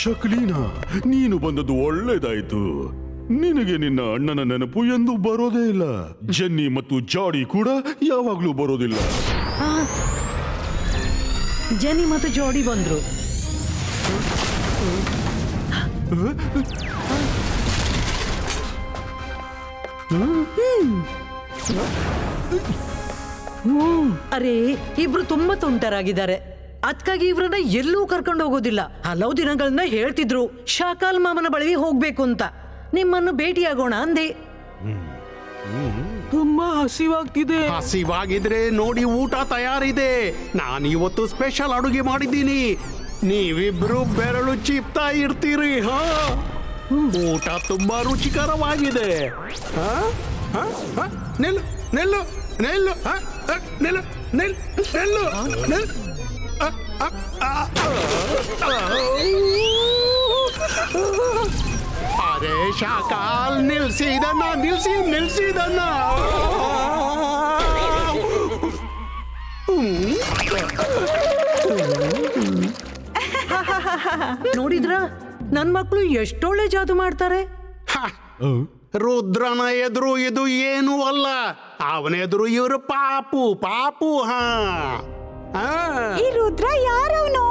ಶಕ್ಲೀನಾ, ನೀನು ಬಂದದ್ದು ಒಳ್ಳೇದಾಯ್ತು. ನಿನಗೆ ನಿನ್ನ ಅಣ್ಣನ ನೆನಪು ಎಂದು ಬರೋದೇ ಇಲ್ಲ. ಜೆನ್ನಿ ಮತ್ತು ಜಾಡಿ ಕೂಡ ಯಾವಾಗ್ಲೂ ಬರೋದಿಲ್ಲ. ಜೆನ್ನಿ ಮತ್ತು ಜಾಡಿ ಬಂದ್ರು. ಅರೆ, ಇಬ್ರು ತುಂಬಾ ತುಂಟರಾಗಿದ್ದಾರೆ. ಅದಕ್ಕಾಗಿ ಇವ್ರನ್ನ ಎಲ್ಲೂ ಕರ್ಕೊಂಡು ಹೋಗೋದಿಲ್ಲ. ಹಲವು ದಿನಗಳನ್ನ ಹೇಳ್ತಿದ್ರು ಶಾಕಾಲ್ ಮಾಮನ ಬಳಿ ಹೋಗ್ಬೇಕು ಅಂತ. ನಿಮ್ಮನ್ನು ಭೇಟಿಯಾಗೋಣ ಅಂದೆ. ತುಂಬಾ ಹಸಿವಾಗ್ತಿದೆ. ಹಸಿವಾಗಿದ್ರೆ ನೋಡಿ, ಊಟ ತಯಾರಿದೆ. ನಾನು ಇವತ್ತು ಸ್ಪೆಷಲ್ ಅಡುಗೆ ಮಾಡಿದ್ದೀನಿ. ನೀವಿಬ್ರು ಬೆರಳು ಚಿಪ್ತಾ ಇರ್ತೀರಿ. ಹಾ, ಊಟ ತುಂಬಾ ರುಚಿಕರವಾಗಿದೆ. ನಿಲ್ಲು ನಿಲ್ಲು ನಿಲ್ಲು ನಿಲ್ಲು ನಿಲ್ಲು ನಿಲ್ಲು ನಿಲ್ಲು. ಅರೆ ಶಾಕಾಲ್, ನಿಲ್ಸಿದನ್ನ ನಿಲ್ಸಿದನ್ನ. ನೋಡಿದ್ರ, ನನ್ ಮಕ್ಳು ಎಷ್ಟೊಳ್ಳೆ ಜಾದು ಮಾಡ್ತಾರೆ. ರುದ್ರನ ಎದುರು ಇದು ಏನೂ ಅಲ್ಲ. ಅವನ ಎದುರು ಇವರು ಪಾಪು. ಈ ರುದ್ರ ಯಾರವನು?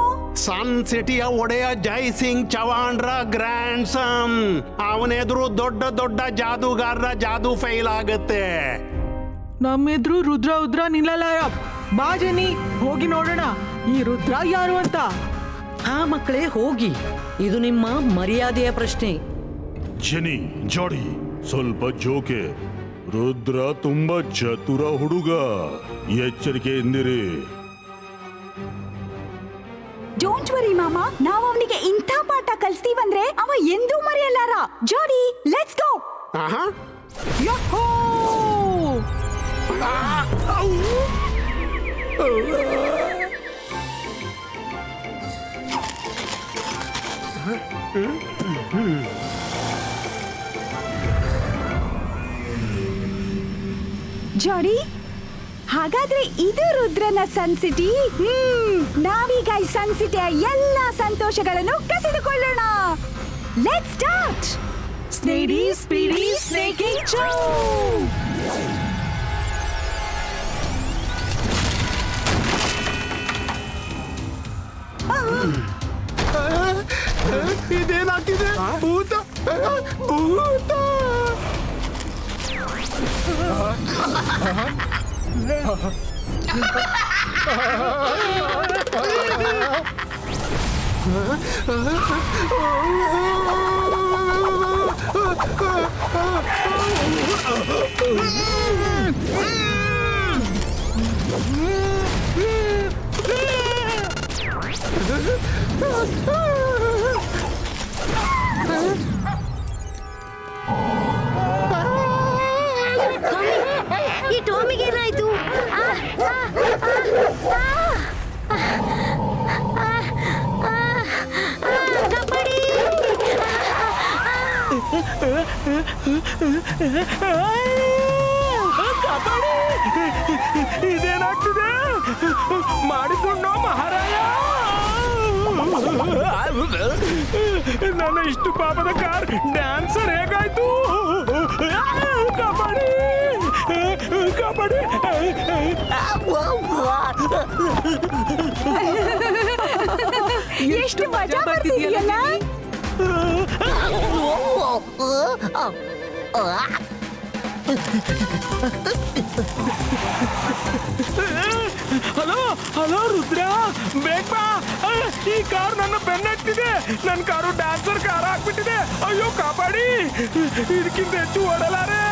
ಸನ್ ಸಿಟಿಯ ಒಡೆಯ ಜೈ ಸಿಂಗ್ ಚವಾಣ್ರ ಗ್ರ್ಯಾಂಡ್ ಸನ್. ಅವನ ಎದುರು ದೊಡ್ಡ ಜಾದೂಗಾರರ ಜಾದೂ ಫೈಲ್ ಆಗುತ್ತೆ. ನಮ್ಮೆದ್ರು ರುದ್ರ ನಿಲ್ಲಲ್ಲ. ಬಾ ಜೆನ್ನಿ, ಹೋಗಿ ನೋಡೋಣ ಈ ರುದ್ರ ಯಾರು ಅಂತ. ಹಾ ಮಕ್ಕಳೇ, ಹೋಗಿ. ಇದು ನಿಮ್ಮ ಮರ್ಯಾದೆಯ ಪ್ರಶ್ನೆ. ಜೆನಿ, ಜಾಡಿ, ಸ್ವಲ್ಪ ಜೋಕೆ. ರುದ್ರ ತುಂಬಾ ಚತುರ ಹುಡುಗ. ಎಚ್ಚರಿಕೆಯಿಂದಿರಿ. ಡೋಂಟ್ ವರಿ ಮಾಮ, ನಾವು ಅವನಿಗೆ ಇಂಥ ಪಾಠ ಕಲಿಸ್ತೀವಂದ್ರೆ ಅವ ಎಂದೂ ಮರೆಯಲ್ಲಾರ. ಜಾಡಿ, ಲೆಟ್ಸ್ ಗೋ. ಯಹೋ! ಜಾಡಿ, ಹಾಗಾದ್ರೆ ಇದು ರುದ್ರನ ಸನ್ ಸಿಟಿ. ನಾವೀಗ ಈ ಸನ್ ಸಿಟಿಯ ಎಲ್ಲ ಸಂತೋಷಗಳನ್ನು ಕಸಿದುಕೊಳ್ಳೋಣ. Let's start. ಸ್ನೇಡಿ ಸ್ಪೀಡಿ ಸ್ನೇಕಿಂಗ್ ಶೋ. ಇದೇನಾಗ್ತಿದೆ? ಭೂತ. ಈ ಟಾಮಿಗೆ ಏನಾಯ್ತು? ಕಬಡ್ಡಿ! ಇದೇನಾಗ್ತಿದೆ? ಮಾಡಿಕೊಂಡು ಮಹಾರಾಯ, ನನ್ನ ಇಷ್ಟು ಪಾಪದ ಕಾರ್ ಡ್ಯಾನ್ಸರ್ ಹೇಗಾಯ್ತು? ಕಬಡ್ಡಿ. ಎಷ್ಟು ಮಜಾ ಬರ್ತಿದೆಯಲ್ಲ. ಹಲೋ ರುದ್ರ, ಬೇಗ ಬಾ. ಈ ಕಾರ್ ನನ್ನ ಬೆನ್ನಟ್ಟಿದೆ. ನನ್ನ ಕಾರು ಡ್ಯಾನ್ಸರ್ ಕಾರ್ ಆಗ್ಬಿಟ್ಟಿದೆ. ಅಯ್ಯೋ ಕಾಪಾಡಿ, ಇದಕ್ಕಿಂತ ಹೆಚ್ಚು ಓಡಲಾರೆ.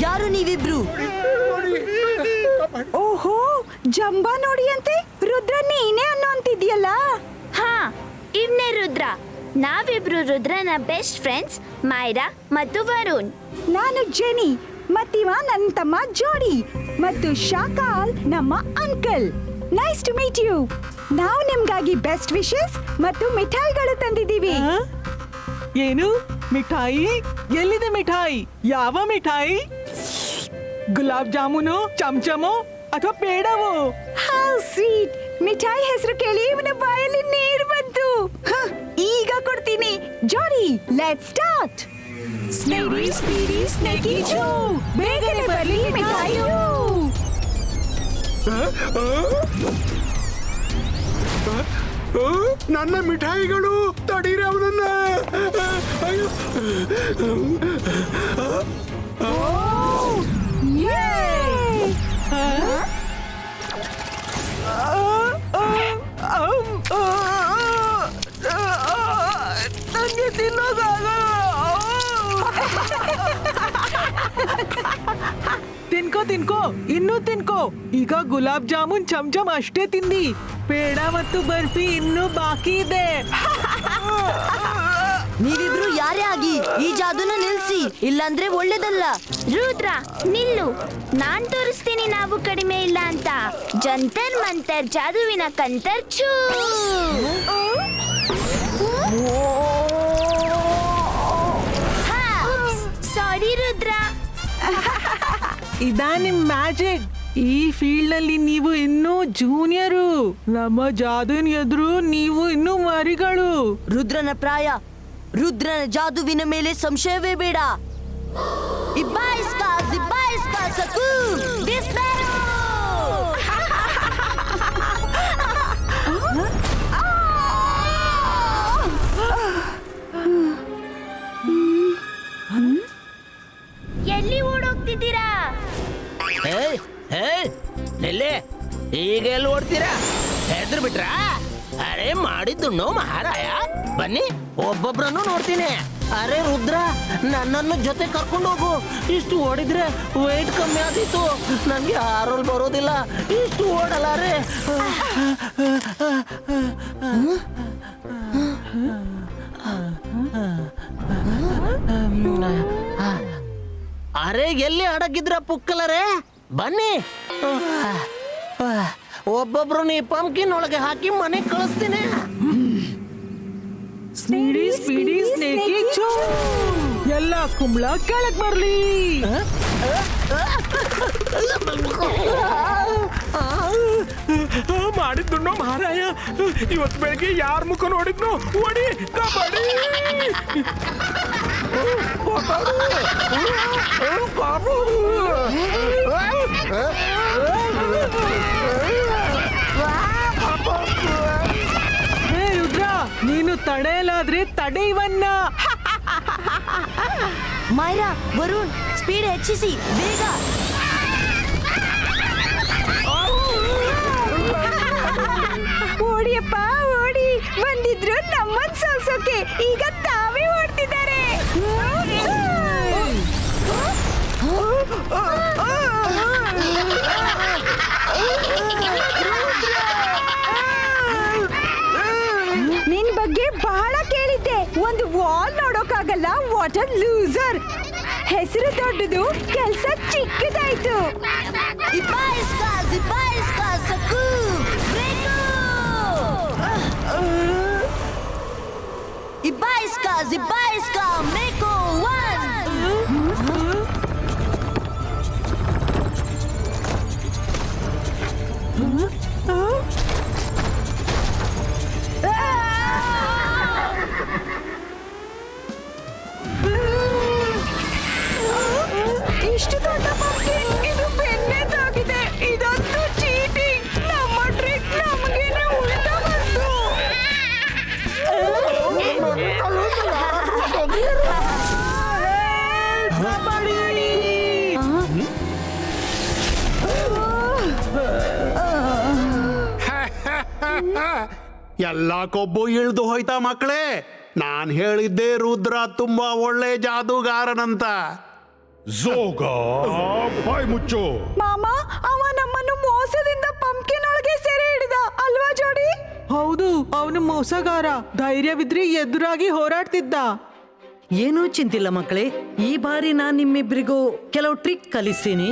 ಯಾರು ನೀವಿಬ್ರು? ಓಹೋ, ಜಂಬಾ ನೋಡಿ ಅಂತೆ. ರುದ್ರ ನೀನೇ ಅನ್ನೋ ಅಂತಿದ್ಯಲ್ಲ. ಹಾ, ಇವ್ನೇ ರುದ್ರ. ನಾವಿಬ್ರು ರುದ್ರನ ಬೆಸ್ಟ್ ಫ್ರೆಂಡ್ಸ್, ಮೈರಾ ಮತ್ತು ವರುಣ್. ನಾನು ಜೆನಿ, ಮತ್ತಿವ ನನ್ನ ತಮ್ಮ ಜೋಡಿ, ಮತ್ತು ಶಾಕಾಲ್ ನಮ್ಮ uncle. Nice to meet you. ನಾವು ನಿಮ್ಗಾಗಿ ಬೆಸ್ಟ್ ವಿಶಸ್ ಮತ್ತು ಮಿಠಾಯಿಗಳು ತಂದಿದ್ದೀವಿ. ಏನು? ಮಿಠಾಯಿ ಎಲ್ಲಿದೆ ಮಿಠಾಯಿ? ಯಾವ ಮಿಠಾಯಿ? ಗುಲಾಬ್ ಜಾಮೂನು, ಚಮಚಮೋ ಅಥವಾ ಪೇಡವೋ? How sweet. ಮಿಠಾಯಿ ಹೆಸರು ಕೇಳಿ ಇವನ ಬಾಯಲ್ಲಿ ನೀರು ಬಂತು. ಈಗ ಕೊಡ್ತೀನಿ. ಜಾಡಿ, ಲೆಟ್ಸ್ ಸ್ಟಾರ್ಟ್. ಸ್ನೇಡಿ ಸ್ಪೀಡಿ ಸ್ನೇಕಿ ಚೂ, ಬೇಗನೆ ಬರಲಿ ಮಿಠಾಯಿಯು. ನನ್ನ ಮಿಠಾಯಿಗಳು ತಡೀರಿ ಅವನನ್ನ. ಅಯ್ಯೋ. ನನಗೆ ತಿನ್ನೋದಾಗಲ್ಲ. ತಿನ್ಕೋ ತಿನ್ಕೋ, ಇನ್ನೂ ತಿನ್ಕೋ. ಈಗ ಗುಲಾಬ್ ಜಾಮೂನ್ ಚಮಚಮ್ ಅಷ್ಟೇ ತಿಂದಿ. ಪೇಡ ಮತ್ತು ಬರ್ಫಿ ಇನ್ನೂ ಬಾಕಿ ಇದೆ. ನೀವಿಬ್ರು ಯಾರೇ ಆಗಿ ಈ ಜಾದೂನ ನಿಲ್ಸಿ, ಇಲ್ಲಾಂದ್ರೆ ಒಳ್ಳೇದಲ್ಲ. ರುದ್ರ ನಿಲ್ಲು, ನಾನ್ ತೋರಿಸ್ತೀನಿ ನಾವು ಕಡಿಮೆ ಇಲ್ಲ ಅಂತ. ಜಂತರ್ ಮಂತರ್ ಜಾದುವಿನ ಕಂತರ್ ಚೂ. ಸಾರಿ ರುದ್ರ. ಇದಾ ನಿಮ್ ಮ್ಯಾಜಿಕ್. ಈ ಫೀಲ್ಡ್ ನಲ್ಲಿ ನೀವು ಇನ್ನೂ ಜೂನಿಯರು. ನಮ್ಮ ಜಾದೂನ್ ಎದುರು ನೀವು ಇನ್ನೂ ಮರಿಗಳು. ರುದ್ರನ ಪ್ರಾಯ, ರುದ್ರನ ಜಾದುವಿನ ಮೇಲೆ ಸಂಶಯವೇ ಬೇಡ. ಇಬ್ಬಾಯಿಸ್ಕಾ ಜಿಬ್ಬಾಯಿಸ್ಕಾ ಸಕು ಡಿಸ್ಪೇರೋ. ಎಲ್ಲಿ ಓಡೋಗ್ತಿದ್ದೀರಾ? ಈಗ ಎಲ್ಲಿ ಓಡ್ತೀರಾ? ಹೆದ್ರ ಬಿಟ್ರಾ? ಅರೆ ಮಾಡಿದ್ದುಣ್ಣು ಮಹಾರಾಯ, ಬನ್ನಿ ಒಬ್ಬೊಬ್ರನ್ನು ನೋಡ್ತೀನಿ. ಅರೆ ರುದ್ರ, ನನ್ನನ್ನು ಜೊತೆ ಕರ್ಕೊಂಡು ಹೋಗು. ಇಷ್ಟು ಓಡಿದ್ರೆ weight ಕಮ್ಮಿ ಆದೀತು. ನನಗೆ ಹಾರೋಲ್ ಬರೋದಿಲ್ಲ, ಇಷ್ಟು ಓಡಲಾರೆ. ಅರೆ ಎಲ್ಲಿ ಅಡಗಿದ್ರ ಪುಕ್ಕಲರೇ? ಬನ್ನಿ, ಒಬ್ಬೊಬ್ರು ಈ ಪಂಪ್ಕಿನ್ ಒಳಗೆ ಹಾಕಿ ಮನೆಗೆ ಕಳಿಸ್ತೀನಿ. ಸ್ಪೀಡಿ ಸ್ಪೀಡಿ ಸ್ನೇಕಿ ಚೂ, ಎಲ್ಲ ಕುಂಬಳ ಕೆಳಗ್ ಬರ್ಲಿ. ಮಾಡಿದ್ದುಣ್ಣೋ ಮಹಾರಾಯ, ಇವತ್ತು ಬೆಳಗ್ಗೆ ಯಾರ ಮುಖ ನೋಡಿದ್ನು? ಓಡಿ ಕಬಡ್ಡಿ. ಹೇ ರುದ್ರ, ನೀನು ತಡೆಯಲಾದ್ರೆ ತಡೆ ಇವನ್ನ. ಮೈರಾ, ವರುಣ್, ಸ್ಪೀಡ್ ಹೆಚ್ಚಿಸಿ ಬೇಗ. ಓಡಿಯಪ್ಪ ಓಡಿ, ಬಂದಿದ್ರು ನಮ್ಮನ್ ಸೋಲ್ಸೋಕೆ. ಈಗ ತಾವೇ ಓಡ್ತಿದ್ದಾರೆ. ನಿನ್ ಬಗ್ಗೆ ಬಹಳ ಕೇಳಿದ್ದೆ. ಒಂದು ವಾಲ್ ನೋಡೋಕ್ಕಾಗಲ್ಲ, ವಾಟರ್ ಲೂಸರ್. ಹೆಸರು ದೊಡ್ಡದು, ಕೆಲ್ಸ ಚಿಕ್ಕದಾಯ್ತು. ಇಬ್ಬಾಯಿಸ್ಕಾ ಜಿಬ್ಬಾಯಿಸ್ಕಾ ಸಕು ಬ್ರೇಕು. ಇಬ್ಬಾಯಿಸ್ಕಾ ಜಿಬ್ಬಾಯಿಸ್ಕಾ ಮೇಕೋ ಒನ್. ಇಷ್ಟು ದೊಡ್ಡ pumpkin, ಇದು ಬೆನ್ನೆದಾಗಿದೆ. ಇದಂತೂ ಚೀಟಿಂಗ್. ನಮ್ಮ ಟ್ರಿಕ್ ನಮಗೇನೆ ಉಲ್ಟಾ ಬಂತು. ಎಲ್ಲ ಕೊಬ್ಬು ಇಳ್ದು ಹೋಯ್ತಾ ಮಕ್ಕಳೇ? ನಾನ್ ಹೇಳಿದ್ದೆ ರುದ್ರ ತುಂಬಾ ಒಳ್ಳೆ ಜಾದೂಗಾರನಂತ. ಝೋಗ, ಬಾಯ್ ಮುಚ್ಚು. ಮಾಮ, ಅವ ನಮ್ಮನ್ನು ಮೋಸದಿಂದ ಪಂಪ್ಕಿನ್ ಒಳಗೆ ಸೆರೆ ಹಿಡಿದ ಅಲ್ವಾ ಜೋಡಿ? ಹೌದು, ಅವನು ಮೋಸಗಾರ. ಧೈರ್ಯವಿದ್ರೆ ಎದುರಾಗಿ ಹೋರಾಡ್ತಿದ್ದ. ಏನೂ ಚಿಂತಿಲ್ಲ ಮಕ್ಕಳೇ. ಈ ಬಾರಿ ನಾನ್ ನಿಮ್ಮಿಬ್ರಿಗೂ ಕೆಲವು ಟ್ರಿಕ್ ಕಲಿಸ್ತೀನಿ.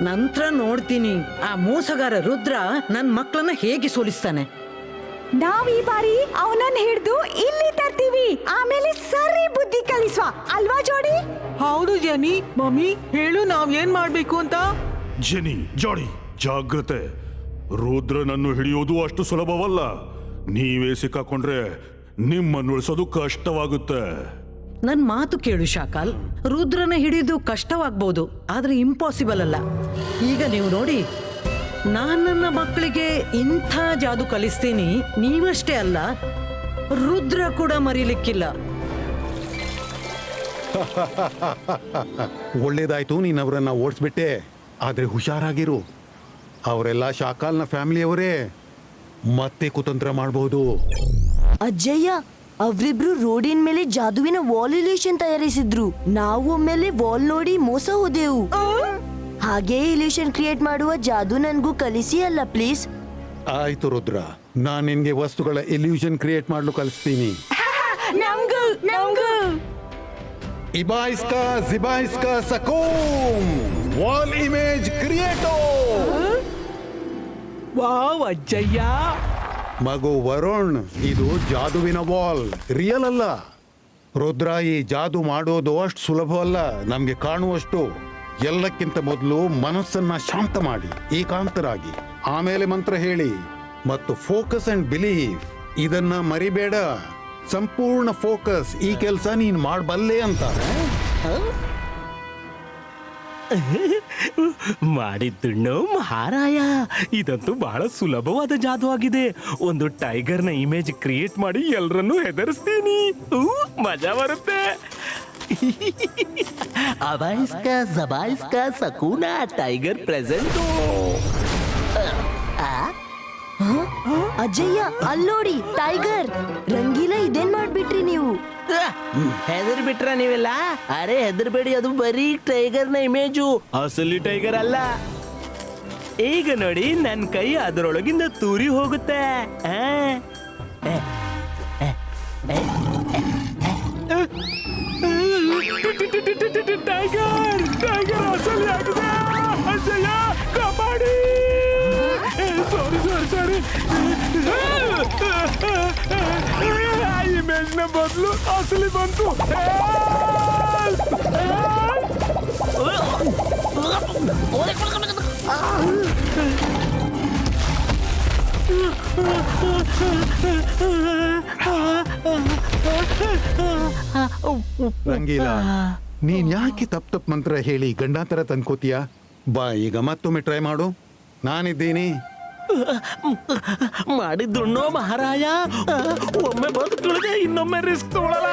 ನಂತರ ನೋಡ್ತೀನಿ ಆ ಮೋಸಗಾರ ರುದ್ರ ನನ್ ಮಕ್ಕಳನ್ನ ಹೇಗೆ ಸೋಲಿಸ್ತಾನೆ. ನಾವ್ ಈ ಬಾರಿ ಅವನನ್ನ ಹಿಡಿದು ಇಲ್ಲಿ ತರ್ತೀವಿ. ಆಮೇಲೆ ಸರಿ ಬುದ್ಧಿ ಕಲಿಸ್ತೀವಿ. ಬಿಸ್ವಾ ಅಲ್ವಾ ಜೋಡಿ? ಹೌದು ಜನಿ. ಮಮ್ಮಿ ಹೇಳು, ನಾವ್ ಏನ್ ಮಾಡ್ಬೇಕು ಅಂತ. ಜೆನಿ, ಜಾಡಿ, ಜಾಗ್ರತೆ. ರುದ್ರನನ್ನು ಹಿಡಿಯೋದು ಅಷ್ಟು ಸುಲಭವಲ್ಲ. ನೀವೇ ಸಿಕ್ಕಾಕೊಂಡ್ರೆ ನಿಮ್ಮನ್ನು ಉಳಿಸೋದು ಕಷ್ಟವಾಗುತ್ತೆ. ನನ್ ಮಾತು ಕೇಳು ಶಾಕಾಲ್, ರುದ್ರನ ಹಿಡಿದು ಕಷ್ಟವಾಗ್ಬೋದು, ಆದ್ರೆ ಇಂಪಾಸಿಬಲ್ ಅಲ್ಲ. ಈಗ ನೀವು ನೋಡಿ, ನಾನ್ ನನ್ನ ಮಕ್ಕಳಿಗೆ ಇಂಥ ಜಾದು ಕಲಿಸ್ತೀನಿ. ನೀವಷ್ಟೇ ಅಲ್ಲ, ರುದ್ರ ಕೂಡ ಮರೀಲಿಕ್ಕಿಲ್ಲ. ಒಳ್ಳೇದಾಯ್ತು ನೀನ್ ಅವರನ್ನ ಓಡಿಸ್ಬಿಟ್ಟೆ. ಆದ್ರೆ ಹುಷಾರಾಗಿರು, ಅವರೆಲ್ಲ ಶಾಕಾಲ್ನ ಫ್ಯಾಮಿಲಿಯವರೇ. ಮತ್ತೆ ಕುತಂತ್ರ ಮಾಡಬಹುದು. ಅಜ್ಜಯ್ಯ, ಅವ್ರಿಬ್ರು ರೋಡಿನ ಮೇಲೆ ಜಾದುವಿನ ವಾಲ್ ಇಲ್ಯೂಷನ್ ತಯಾರಿಸಿದ್ರು. ನಾವು ಒಮ್ಮೆಲೆ ವಾಲ್ ನೋಡಿ ಮೋಸ ಹೋದೆವು. ಹಾಗೆ ಇಲ್ಯೂಷನ್ ಕ್ರಿಯೇಟ್ ಮಾಡುವ ಜಾದು ನನ್ಗೂ ಕಲಿಸಿ ಅಲ್ಲ ಪ್ಲೀಸ್. ಆಯ್ತು ರುದ್ರ, ನಾನ್ ನಿನ್ಗೆ ವಸ್ತುಗಳ ಇಲ್ಯೂಷನ್ ಕ್ರಿಯೇಟ್ ಮಾಡ್ಲು ಕಲಿಸ್ತೀನಿ. ನಮ್ಗೂ ನಮ್ಗೂ ಇಬಾಯಿಸ್ಕಾ ಜಿಬಾಯಿಸ್ಕಾ ಸಕೋಮ್ ವಾಲ್ ಇಮೇಜ್ ಕ್ರಿಯೇಟೋ. ವಾವ್ ಅಜ್ಜಯ್ಯ. ಮಗು ವರುಣ್, ಇದು ಜಾದುವಿನ ವಾಲ್, ರಿಯಲ್ ಅಲ್ಲ. ರುದ್ರ, ಈ ಜಾದು ಮಾಡೋದು ಅಷ್ಟು ಸುಲಭವಲ್ಲ ನಮ್ಗೆ ಕಾಣುವಷ್ಟು. ಎಲ್ಲಕ್ಕಿಂತ ಮೊದಲು ಮನಸ್ಸನ್ನ ಶಾಂತ ಮಾಡಿ, ಏಕಾಂತರಾಗಿ, ಆಮೇಲೆ ಮಂತ್ರ ಹೇಳಿ ಮತ್ತು ಫೋಕಸ್ ಅಂಡ್ ಬಿಲೀವ್. ಇದನ್ನ ಮರಿಬೇಡ. ಸಂಪೂರ್ಣ ಫೋಕಸ್. ಈ ಕೆಲಸ ನೀನ್ ಮಾಡಬಲ್ಲೆ ಅಂತ. ಮಾಡಿದ್ದುಣ್ಣು ಮಹಾರಾಯ, ಇದಂತೂ ಬಹಳ ಸುಲಭವಾದ ಜಾದು ಆಗಿದೆ. ಒಂದು ಟೈಗರ್ನ ಇಮೇಜ್ ಕ್ರಿಯೇಟ್ ಮಾಡಿ ಎಲ್ಲರನ್ನೂ ಹೆದರಿಸ್ತೀನಿ. ಮಜಾ ಬರುತ್ತೆ. ಅಬಾಯಿಸ್ಕಾ ಜಬಾಯಿಸ್ಕಾ ಸಕೂನಾ ಟೈಗರ್ ಪ್ರೆಸೆಂಟು. ಅಜ್ಜಯ್ಯ, ಅಲ್ಲೋಡಿ ಟೈಗರ್. ರಂಗೀಲ, ಇದೇನ್ ಮಾಡ್ಬಿಟ್ರಿ ನೀವು? ಹೆದರ್ ಬಿಟ್ರ ನೀವೆಲ್ಲ? ಅರೆ ಹೆದರ್ಬೇಡಿ, ಅದು ಬರೀ ಟೈಗರ್ನ ಇಮೇಜು, ಅಸಲಿ ಟೈಗರ್ ಅಲ್ಲ. ಈಗ ನೋಡಿ, ನನ್ನ ಕೈ ಅದರೊಳಗಿಂದ ತೂರಿ ಹೋಗುತ್ತೆ. ಟೈಗರ್ ಟೈಗರ್ ಅಸಲಿ ಆಗಿದೆ. ಅಜ್ಜಯ್ಯ ಕಾಪಾಡಿ. ಸಾರಿ ಸಾರಿ ಸಾರಿ. ಇಮೇಜ್ ನ ಬದಲು ಅಸಲಿ ಬಂತು. ರಂಗೀಲ, ನೀನ್ ಯಾಕೆ ತಪ್ಪ ಮಂತ್ರ ಹೇಳಿ ಗಂಡಾಂತರ ತಂದ್ಕೋತೀಯ? ಬಾ, ಈಗ ಮತ್ತೊಮ್ಮೆ ಟ್ರೈ ಮಾಡು. ನಾನಿದ್ದೀನಿ. ಮಾಡಿದ್ದುಣ್ಣೋ ಮಹಾರಾಯ. ಒಮ್ಮೆ ಬದುಕುಳಿದೆ, ಇನ್ನೊಮ್ಮೆ ರಿಸ್ಕ್ ತಗೊಳ್ಳಲ್ಲ.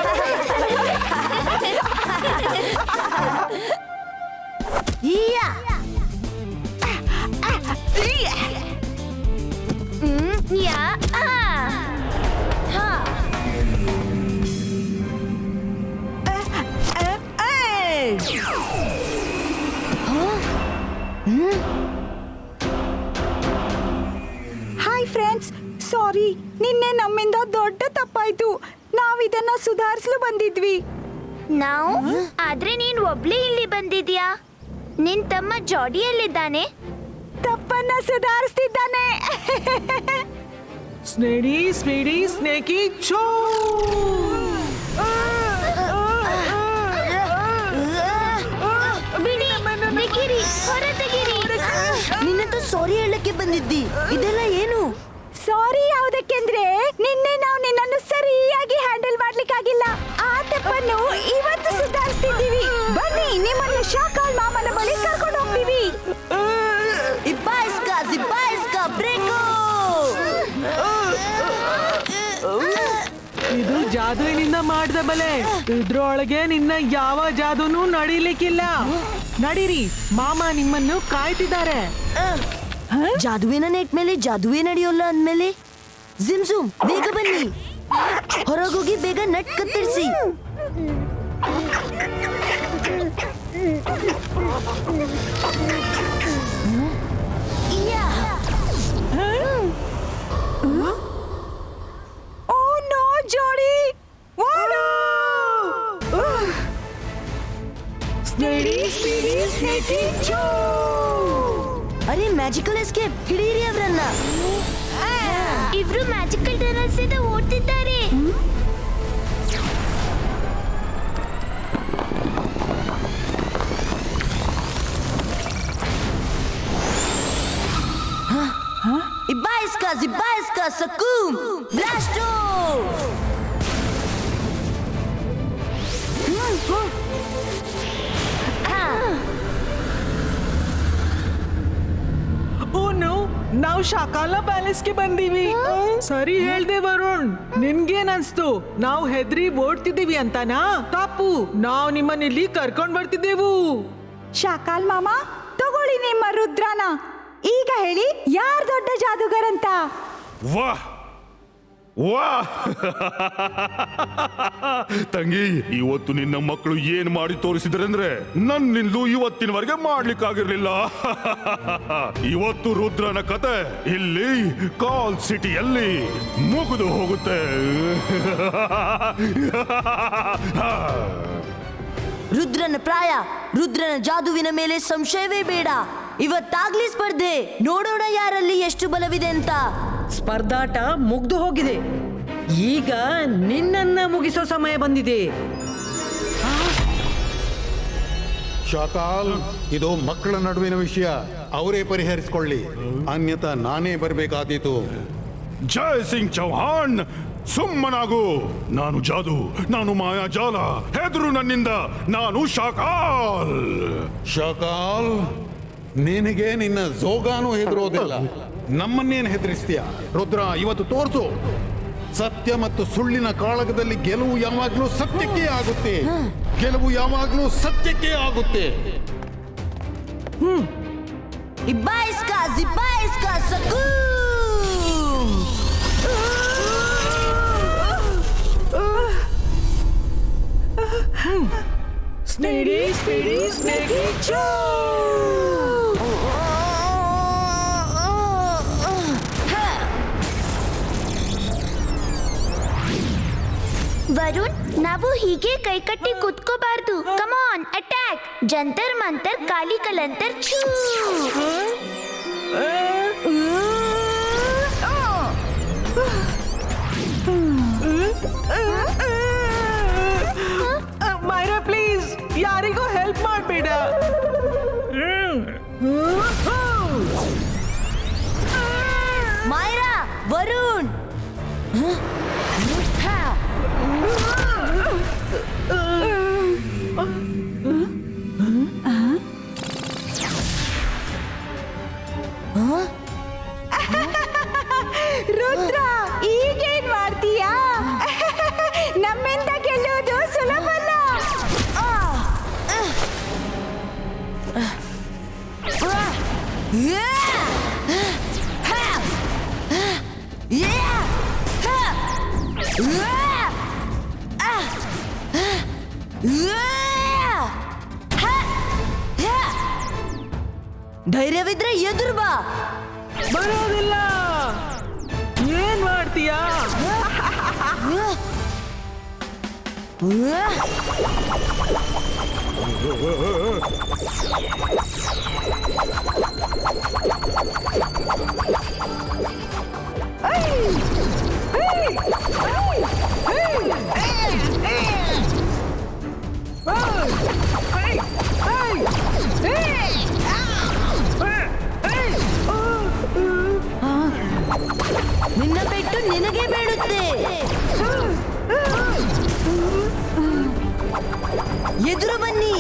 ಯಾ ಹಾಯ್ ಫ್ರೆಂಡ್ಸ್, ಸಾರಿ, ನಿನ್ನೆ ನಮ್ಮಿಂದ ದೊಡ್ಡ ತಪ್ಪಾಯ್ತು. ನಾವಿದನ್ನ ಸುಧಾರಿಸಲು ಬಂದಿದ್ವಿ. ನಾವು ಆದ್ರೆ ನೀನ್ ಒಬ್ಳೇ ಇಲ್ಲಿ ಬಂದಿದ್ಯಾ? ನಿನ್ ತಮ್ಮ ಜಾಡಿಯಲ್ಲಿದ್ದಾನೆ. ತಪ್ಪನ್ನ ಸುಧಾರಿಸ್ತಿದ್ದಾನೆ. ಸ್ನೇಡಿ ಸ್ಪೀಡಿ ಸ್ನೇಕಿ ಚೋ. ಬಿಡಿ, ತೆಗೀರಿ, ಹೊರ ತೆಗೀರಿ. ನಿನ್ನಂತ ಸಾರಿ ಹೇಳಕ್ಕೆ ಬಂದಿದ್ದಿ. ಇದೆಲ್ಲ ಏನು? ಸಾರಿ ಯಾವುದಕ್ಕೆಂದ್ರೆ ನಿನ್ನೆ ನಾವು ನಿನ್ನನ್ನು ಸರಿಯಾಗಿ ಹ್ಯಾಂಡಲ್ ಮಾಡ್ಲಿಕ್ಕಾಗಿಲ್ಲ. ಆ ತಪ್ಪನ್ನು ಇವತ್ತು ಸುಧಾರಿಸ್ತಿದ್ದೀವಿ. ಬನ್ನಿ, ನಿಮ್ಮನ್ನು ಶಾಕಾಲ್ ಮಾಮನ ಬಳಿ ಕರ್ಕೊಂಡು ಹೋಗ್ತೀವಿ. ಇಬ್ಬಾಯಿಸ್ಕಾ ಜಿಬ್ಬಾಯಿಸ್ಕಾ ಬ್ರೇಕೋ. ಇದು ಜಾದುವಿನಿಂದ ಮಾಡಿದ ಬಲೆ. ಇದ್ರೊಳಗೆ ನಿನ್ನ ಯಾವ ಜಾದೂನು ನಡೀಲಿಕ್ಕಿಲ್ಲ. ನಡೀರಿ, ಮಾಮ ನಿಮ್ಮನ್ನು ಕಾಯ್ತಿದ್ದಾರೆ. ಜಾದುವಿನ ನೆಟ್ ಮೇಲೆ ಜಾದುವೇ ನಡೆಯೋಲ್ಲ ಅಂದ್ಮೇಲೆ ಜಿಮ್ ಜುಮ್, ಬೇಗ ಬನ್ನಿ. ಹೊರಗೋಗಿ ಬೇಗ ನಟ್ ಕತ್ತರಿಸಿ. ಓ ನೋ ಜೋಡಿ, ಅರೆ ಮ್ಯಾಜಿಕಲ್ ಎಸ್ಕೇಪ್, ಹಿಡೀರಿ ಅವರನ್ನ. ಇಬ್ರು ಮ್ಯಾಜಿಕಲ್ ಟನಲ್ಸ್ ಇಂದ ಓಡ್ತಿದ್ದಾರೆ. ಜಿಬಾಯಿಸ್ಕಾ ಸಕೂಮ್ ಬ್ಲಾಸ್ಟೋ. ನಾವು ಶಾಕಾಲ ಪ್ಯಾಲೇಸ್ಗೆ ಬಂದೀವಿ. ಸರಿ ಹೇಳ್ದೆ ವರುಣ್, ನಿನ್ಗೇನ್ ಅನ್ಸ್ತು? ನಾವು ಹೆದ್ರಿ ಓಡ್ತಿದ್ದೀವಿ ಅಂತನಾ? ತಪ್ಪು, ನಾವು ನಿಮ್ಮನ್ನ ಇಲ್ಲಿ ಕರ್ಕೊಂಡ್ ಬರ್ತಿದ್ದೆವು. ಶಾಕಾಲ್ ಮಾಮ, ತಗೊಳ್ಳಿ ನಿಮ್ಮ ರುದ್ರನ. ಈಗ ಹೇಳಿ, ಯಾರ್ ದೊಡ್ಡ ಜಾದೂಗರಂತ? ವಾಹ್ ವಾಹ್ ತಂಗಿ, ಇವತ್ತು ನಿನ್ನ ಮಕ್ಕಳು ಏನ್ ಮಾಡಿ ತೋರಿಸಿದ್ರಂದ್ರೆ ನನ್ನಿಂದು ಇವತ್ತಿನವರೆಗೆ ಮಾಡ್ಲಿಕ್ಕಾಗಿರ್ಲಿಲ್ಲ. ಇವತ್ತು ರುದ್ರನ ಕತೆ ಇಲ್ಲಿ ಕಾಲ್ ಸಿಟಿಯಲ್ಲಿ ಮುಗಿದು ಹೋಗುತ್ತೆ. ರುದ್ರನ ಪ್ರಾಯ, ರುದ್ರನ ಜಾದುವಿನ ಮೇಲೆ ಸಂಶಯವೇ ಬೇಡ. ಇವತ್ತಾಗ್ಲಿ ಸ್ಪರ್ಧೆ, ನೋಡೋಣ ಯಾರಲ್ಲಿ ಎಷ್ಟು ಬಲವಿದೆ ಅಂತ. ಸ್ಪರ್ಧಾಟ ಮುಗ್ದು ಹೋಗಿದೆ. ಈಗ ನಿನ್ನನ್ನ ಮುಗಿಸೋ ಸಮಯ ಬಂದಿದೆ. ಶಾಕಾಲ್, ಇದು ಮಕ್ಕಳ ನಡುವಿನ ವಿಷಯ, ಅವರೇ ಪರಿಹರಿಸಿಕೊಳ್ಳಿ. ಅನ್ಯತಾ ನಾನೇ ಬರಬೇಕಾದೀತು. ಜೈ ಸಿಂಗ್ ಚೌಹಾಣ್, ಸುಮ್ಮನಾಗು. ನಾನು ಜಾದು, ನಾನು ಮಾಯಾಜಾಲ. ಹೆದರು ನನ್ನಿಂದ, ನಾನು ಶಾಕಾಲ್. ಶಾಕಾಲ್, ನಿನಗೆ ನಿನ್ನ ಜೋಗಾನು ಹೆದರೋದಿಲ್ಲ, ನಮ್ಮನ್ನೇನು ಹೆದರಿಸ್ತೀಯ? ರುದ್ರ, ಇವತ್ತು ತೋರ್ಸು. ಸತ್ಯ ಮತ್ತು ಸುಳ್ಳಿನ ಕಾಳಗದಲ್ಲಿ ಗೆಲುವು ಯಾವಾಗ್ಲೂ ಸತ್ಯಕ್ಕೆ ಆಗುತ್ತೆ. ಗೆಲುವು ಯಾವಾಗ್ಲೂ ಸತ್ಯಕ್ಕೆ ಆಗುತ್ತೆ. ಇಬ್ಬಾಯಿಸ್ಕಾ ಜಿಬ್ಬಾಯಿಸ್ಕಾ ಸಕೂಮ್. ಸ್ನೇಡಿ ಸ್ಪೀಡಿ ಸ್ನೇಕಿ ಚೂ. ವರುಣ್, ನಾವು ಹೀಗೆ ಕೈಕಟ್ಟಿ ಕುತ್ಕೋಬಾರ್ದು. ಕಮಾನ್ ಅಟ್ಯಾಕ್. ಜಂತರ್ ಮಂತರ್ ಕಾಲಿ ಕಲಂತರ್ ಛೂ. ಮೈರಾ ಪ್ಲೀಸ್, ಯಾರಿಗೂ ಹೆಲ್ಪ್ ಮಾಡಬೇಡ. ಮಾಯರಾ, ವರುಣ್. ರುದ್ರ, ಈಗೇನ್ ಮಾಡ್ತೀಯಾ? ನಮ್ಮಿಂದ ಗೆಲ್ಲೋದು ಸುಲಭಲ್ಲ. ಧೈರ್ಯವಿದ್ರೆ ಎದುರು ಬಾ. ಬರೋದಿಲ್ಲ. ಏನ್ ಮಾಡ್ತೀಯಾ? ನಿನ್ನ ಪೆಟ್ಟು ನಿನಗೆ ಬೇಡುತ್ತೆ. ಎದುರು ಬನ್ನಿ.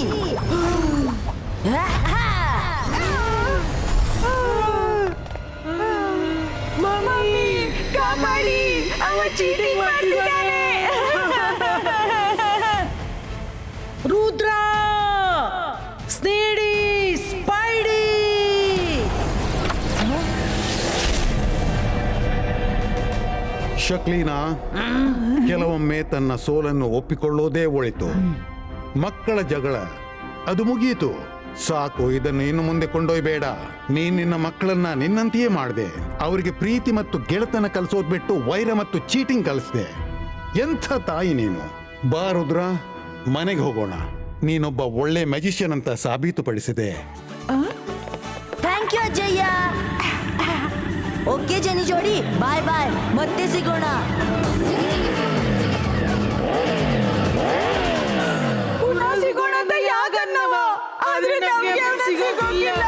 ಮಮ್ಮಿ, ಕಾಪಾಡಿ, ಅವ ಚೀಟಿಂಗ್ ಮಾಡ್ತಿದ್ದಾನೆ. ರುದ್ರ, ಸ್ನೇಡಿ, ಸ್ಪೈಡಿ. ಶಕ್ಲೀನಾ, ಕೆಲವೊಮ್ಮೆ ತನ್ನ ಸೋಲನ್ನು ಒಪ್ಪಿಕೊಳ್ಳೋದೇ ಒಳಿತು. ಮಕ್ಕಳ ಜಗಳ ಅದು ಮುಗಿಯಿತು, ಸಾಕು. ಇದನ್ನು ಇನ್ನು ಮುಂದೆ ಕೊಂಡೊಯ್ಬೇಡ. ನೀನ್ ನಿನ್ನ ಮಕ್ಕಳನ್ನ ನಿನ್ನಂತೆಯೇ ಮಾಡಿದೆ. ಅವರಿಗೆ ಪ್ರೀತಿ ಮತ್ತು ಗೆಳೆತನ ಕಲಿಸೋದ್ ಬಿಟ್ಟು ವೈರ ಮತ್ತು ಚೀಟಿಂಗ್ ಕಲಿಸ್ದೆ. ಎಂಥ ತಾಯಿ ನೀನು. ಬಾ ರುದ್ರ, ಮನೆಗೆ ಹೋಗೋಣ. ನೀನೊಬ್ಬ ಒಳ್ಳೆ ಮ್ಯಾಜಿಷಿಯನ್ ಅಂತ ಸಾಬೀತುಪಡಿಸಿದೆ. ಥ್ಯಾಂಕ್ ಯು ಅಜ್ಜಯ್ಯ. ಓಕೆ ಜನಿ ಜೋಡಿ, ಬಾಯ್ ಬಾಯ್, ಮತ್ತೆ ಸಿಗೋಣ. ಪುನಃ ಸಿಗೋಣ ಅಂತ ಯಾಗನ್ನವ, ಆದ್ರೆ ನಮ್ಗೆ ಸಿಗೋಗಿಲ್ಲ.